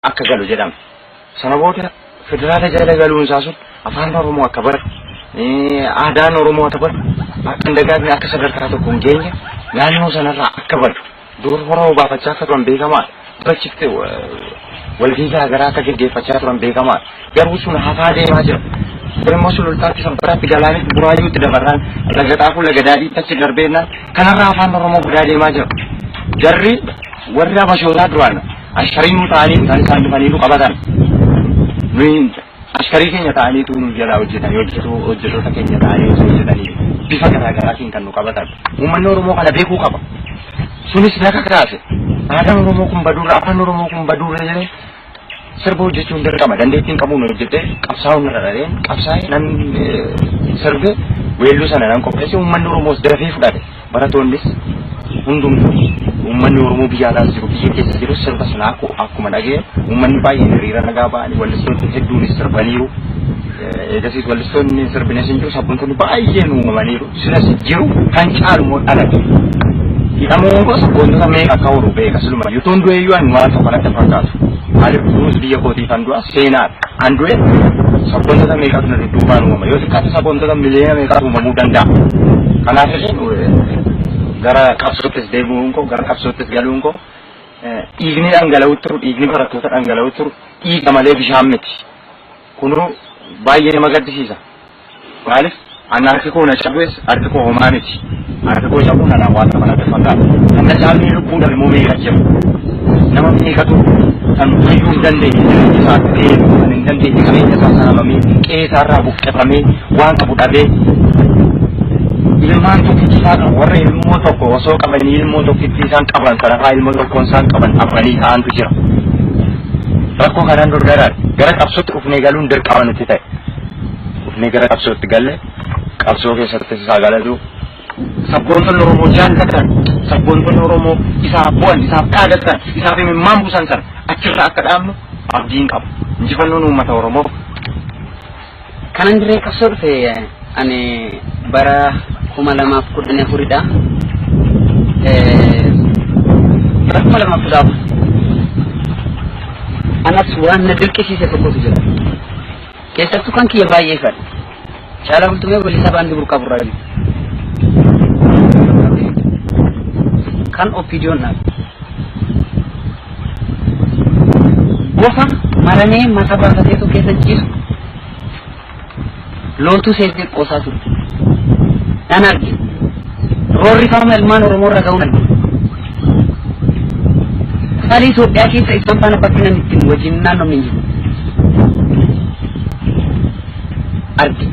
Akka galu jedhama. Sana booda federaala jala galuun isaa sun afaan Oromoo akka bara aadaan Oromoo akka bara akka dagaagni akka sadarkaa tokko hin geenye naannoo sanarraa akka badu dur horoo baafachaa akka turan beekamaa bachifte waldiigaa garaa akka geggeeffachaa turan beekamaa garuu sun hafaa deemaa jira. Birmoo sulultaatti sanbaraatti galaanitti buraayyuutti dabarraan lagataafuu lagadaadhii achi darbeenaan kanarraa afaan Oromoo gudaa deemaa jira. Jarri warri abashootaa duraan ashariin ta'anii kan isaan dhufanii qabatan nuyi asharii keenya ta'anii tuun jala hojjetan hojjetoota keenya ta'anii hojjetanii bifa garaagaraatiin kan nu qabatan uummanni Oromoo kana beekuu qaba. Sunis naka kaase aadaan Oromoo kun baduura afaan Oromoo kun baduura jedhee sirba hojjechuun dirqama dandeettiin qabuun hojjetee qabsaa'uun irra dhareen qabsaa'ee nan sirbe weelluu sana nan qopheesse uummanni Oromoos dafee fudhate baratoonnis hundumtuu uummanni Oromoo biyya alaa jiru biyya keessa jiru sirba sana akkuma dhagee uummanni baay'een hiriira nagaa ba'anii wallistoonni hedduunis sirbaniiru. Eegasiis wallistoonni sirbines hin jiru sabboontoonni baay'een uumamaniiru sinas jiru kan caalu moo dhalate. Hidhamuun gosa sabboontoota meeqa akka horu beeka siluma yuutuun du'eeyyuu an waan tokko natti fakkaatu. Maaliif kunuus biyya kootiif an du'a seenaadha. An du'e sabboontoota meeqatu na dudduubaan uumama yoo xiqqaate sabboontoota miliyoona meeqatu uumamuu danda'a. Kanaaf gara qabsoottis deebi'uun koo gara qabsoottis galuun koo dhiigni dhangala'uu turu dhiigni barattoota dhangala'uu turu dhiiga malee bishaan miti. Kunuu baay'ee nama gaddisiisa. Maaliif an harki koo na cabees harki koo homaa miti. Harki koo cabuun anaan waan nama natti fakkaata. Kan na caalmii lubbuun dhalmoo meeqa jiru. Nama meeqatu kan fayyuu hin dandeenye jireenya isaatti deemu kan hin dandeenye qabeenya isaa saamamee qe'ee isaarraa buqqifamee waan qabu dhabee ilmaan tokkichi isaan warra ilmoo tokko osoo qabanii ilmoo tokkitti isaan qaban sarafaa ilmoo tokkoon isaan qaban abbanii ta'antu jira. Rakkoo kanaan dorgaraadha. Gara qabsootti dhufnee galuun dirqama nuti ta'e. Dhufnee gara qabsootti galle qabsoo keessatti isaa galatu sabboontoonni Oromoo jaallatan sabboontoonni Oromoo isaaf bu'an isaaf dhaadatan isaaf imimmaan buusan sana achirraa akka dhaabnu abdiin qaba. Injifannoon uummata Oromoo. Kanan dirree qabsoo dhufe ani bara 2014 bara 2014 anas waan na dirqisiise tokkotu jira. Keessattuu kan kiyya baay'ee fedha. Caalaa bultumee walisaa baandii burqaa burraa kan opinion na gofa marane mata baafatee to keessa jiru lootu seete qosaa turte nan arge roorri fama ilmaan Oromoo irra ga'uun sali Itoophiyaa keessa isaan faana bakki namitti wajjin naannoo min jiru arge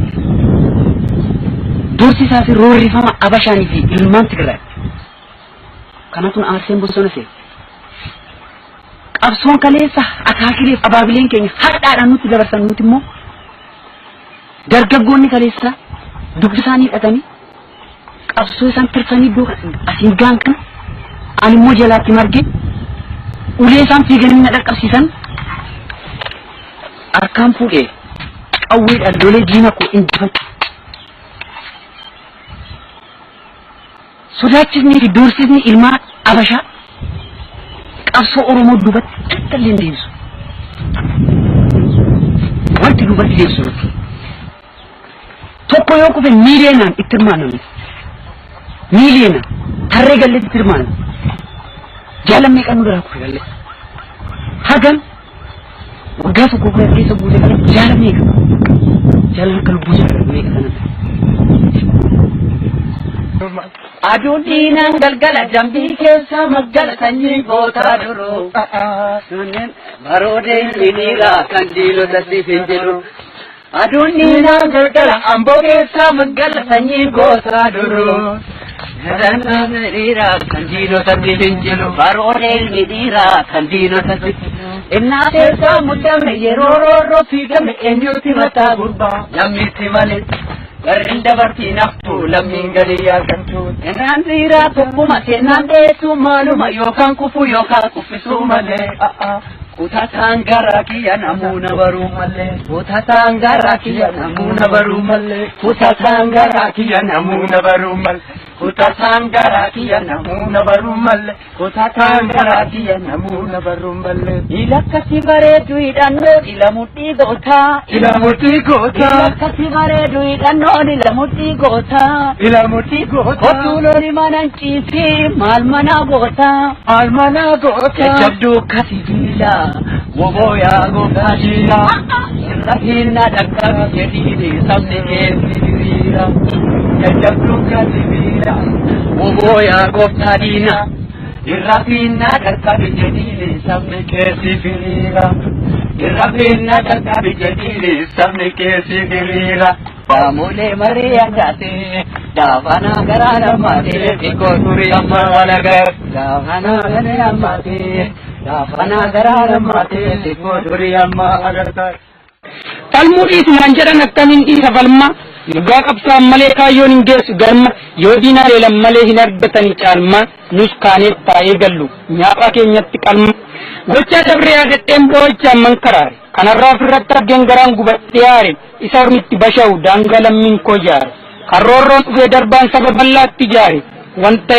dursi isaa fi roorri fama Abashaanii fi ilmaan Tigraay kanatun aarseen bosona see qabsoon kaleessa akaakileef abaabileen keenya hadhaadhaan nutti dabarsan nuti immoo dargaggoonni kaleessa dugda isaanii hidhatanii qabsoo isaan tirsanii iddoo asiin gaan kan ani immoo jalaatti marge ulee isaan fiiganii na dhaqqabsiisan harkaan fuudhee qawweedhaan lolee diina koo injifatu sodaachisni fi doorsisni ilmaa Abashaa qabsoo Oromoo duubatti talleen deemsu. Wanti duubatti deemsu tokko yoo kufe miiliyoonaan itti hirmaaname miiliyoonaan tarree galleetti itti hirmaaname jaalamee kan nu biraa kufe galle hagam waggaa tokko kufe keessa buute kana jaalamee kan lubbuu jaalamee kan Adunina galgala jambi keessa magala sanyi goota duro sunen barode minira kandilo tasi finjiru Adunina galgala ambo keessa magala sanyi goota duro Nadana minira kandilo tasi finjiru barode minira kandilo tasi Inna keessa mudame yeroro figame enyuti mata gurba lamiti male Garinda barti naftu lammin galiya kantu enandira tukuma senande sumaluma yokan kufisu male kutatangara kiya namuna baru male kutatangara kiya namuna baru male kutatangara kiya namuna baru male kutatangara kiya namuna baru male kutatangara kiya namuna baru male ilakati baredu idanno ilamuti gota ilakati baredu idanno ilamuti gota otulori mananchisi malmana gota jabdu kasijila woboya gofajila rahina dakka jedini sabne kesira jabdu kasijila woboya gofajila irrafina dakka jedini sabne kesira irrafina dakka jedini sabne kesira Pamule Maria Gate, Davana Garana Mate, Tikoturi Amma Valagar, Davana Garana Mate, Davana Garana Mate, Tikoturi Amma Agartar. Talmudis Manjaran Akamin Isa Valma, Gakapsa Maleka Yoninges Garma, Yodina Elam Malehinar Betani Chalma, Nuskanet Paegalu, Nyapa Kenyatikalma, Gocha Dabrea de Tempo Chamankara. Kanarraa ofirratti argeen garaan gubattee isa ormitti basha'u daangaa lammiin koo jaare. Karroorroon dhufee darbaan saba bal'aatti jaare. Wanta